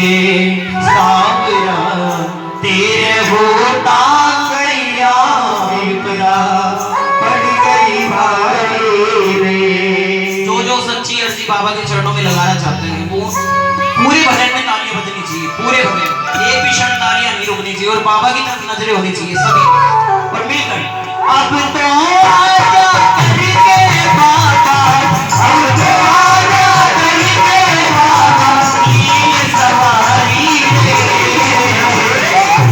रे सावरा तेरे होता गैया विपदा पड़ गई भारी रे। जो सच्ची अर्जी बाबा के चरणों में लगाना चाहते हैं वो पूरे भजन में तालियां बजनी चाहिए, पूरे भजन एक भी क्षण तालियां नहीं रुकनी चाहिए और बाबा की तरफ नजरें होनी चाहिए सभी और मिलकर। अब तो आजा करके बाबा, अब तो आजा करके बाबा, ये सवारी रे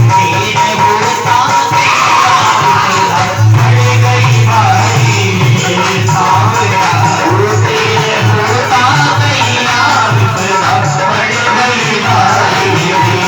तेरे होता गैया पड़ गई भारी रे सावरा तेरे होता गैया विपदा पड़ गई भारी रे।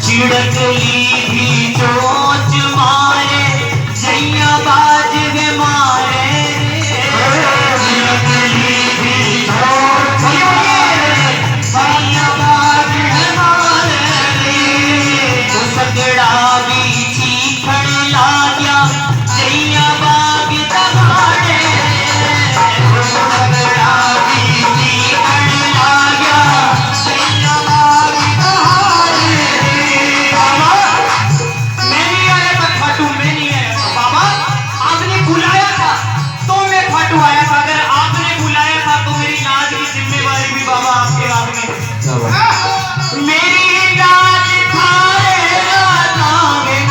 चिड़कली भी चोंच मारे जैया बाज वे मारे, चिड़कली भी चोंच मारे जैया बाज वे मारे, तो सगड़ा भी चीखण लाग्या जैया बाग तमारे, तो सगड़ा भी चीखण लाग्या जैया बाग तमारे। आया था, अगर आपने बुलाया था तो मेरी नाज की जिम्मेवारी भी बाबा आपके हाथ में। मेरी नाज थारे हाथों में,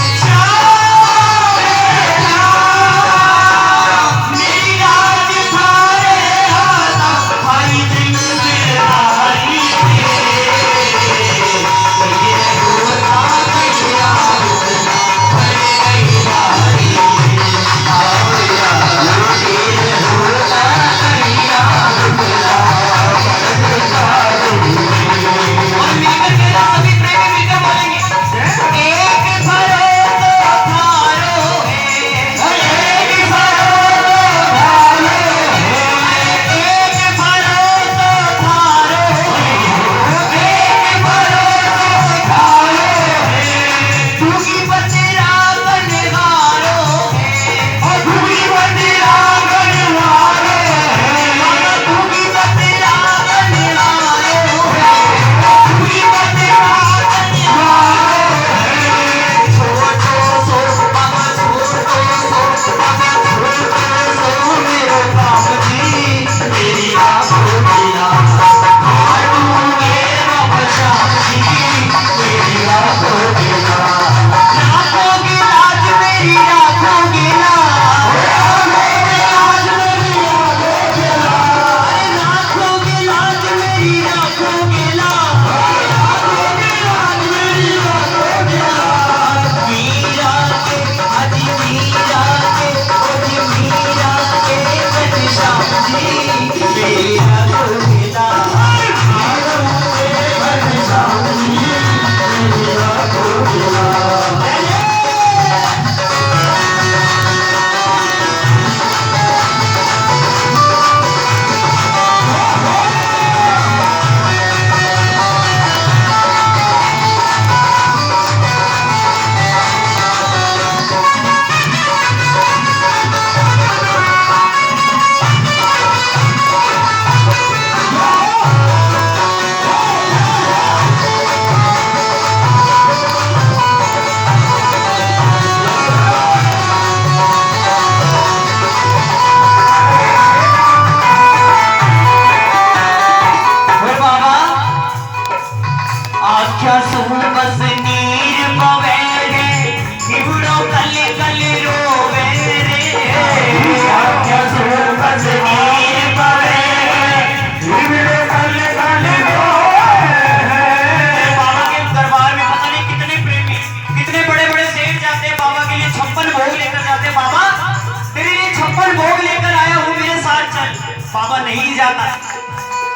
मेरी नाज थारे हाथों भाई जिम्मेदारी होता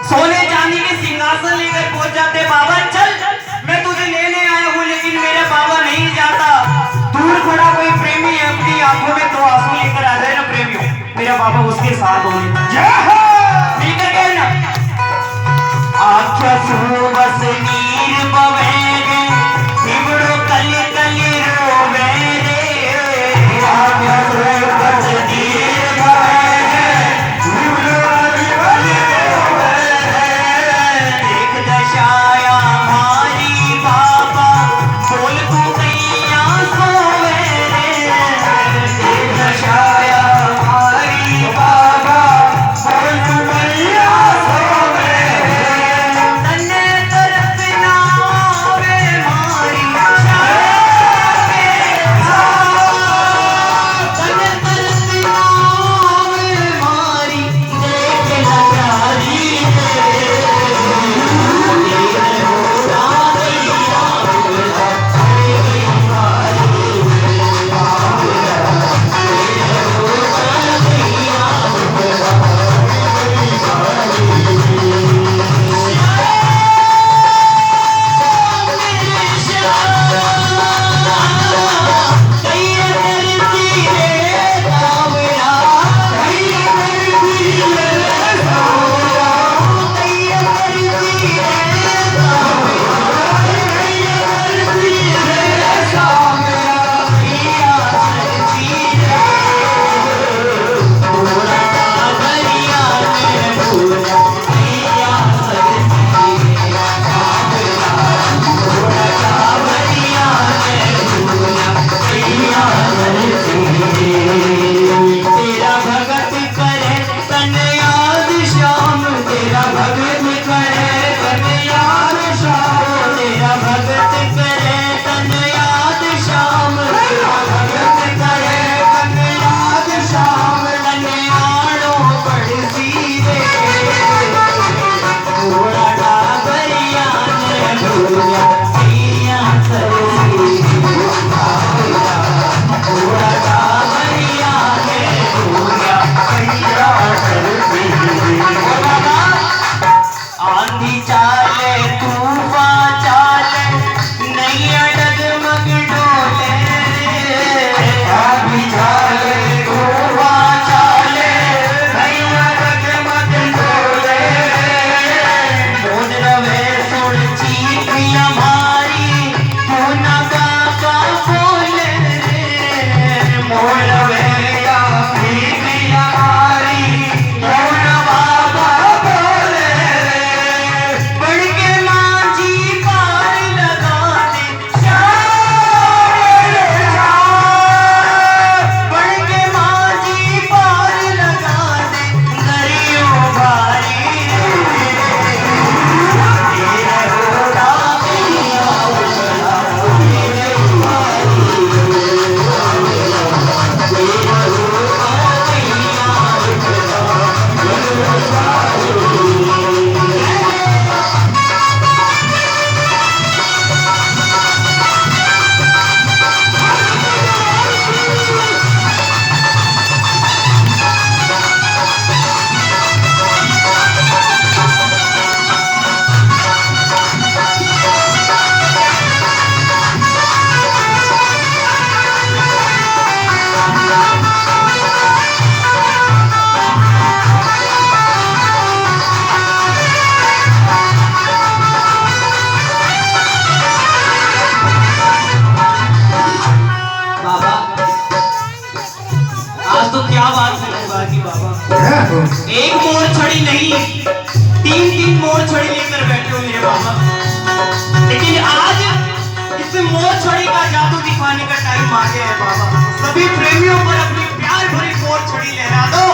सोने चांदी के सिंहासन लेकर पहुंच जाते। बाबा चल, मैं तुझे लेने आया हूँ, लेकिन मेरा बाबा नहीं जाता। दूर खड़ा कोई प्रेमी है, अपनी आंखों में तो आंसू लेकर आ जाए ना प्रेमियों, मेरा बाबा उसके साथ होंगे। मिलकर गए ना। आख्या सू बस नीर बवेगे, हिबड़ो कल कल रोवे रे। आख्या सू बस नीर बवेगे, हिबड़ो कल कल रोवे रे। देख दशाया हमारी बाबा, बोल तू कैया सोवे रे। देख दशाया हमारी बाबा, बोल तू कैया सोवे रे। तन्ने तरफ ना आवे मारी शाम के साथ। तन्ने तरफ ना आवे मारी, देख नजारी आंधी चाले तूफान चाले, नैया डगमग डोले रे। आंधी चाले तूफान चाले, नैया डगमग डोले रे। बोल रवे सुन चीखी हमारी, तू ना बाबा बोले रे। बोल रवे चीखी हमारी, तू ना बाबा बोले रे। बढ़ के मांझी पार लगाते शाम रे शाम। बढ़ के मांझी पार लगाते, दरियो भारी रे। तेरा होता पिया उछला, तेरे भारी तेरा होता पिया बाबा, आज तो क्या बात करूंगा कि बाबा, एक मोर छड़ी नहीं, तीन तीन मोर छड़ी लेकर बैठे हो मेरे बाबा। लेकिन आज इस मोर छड़ी का जादू दिखाने का टाइम आ गया है बाबा। सभी प्रेमियों पर अपनी प्यार भरी मोर छड़ी लहरा दो।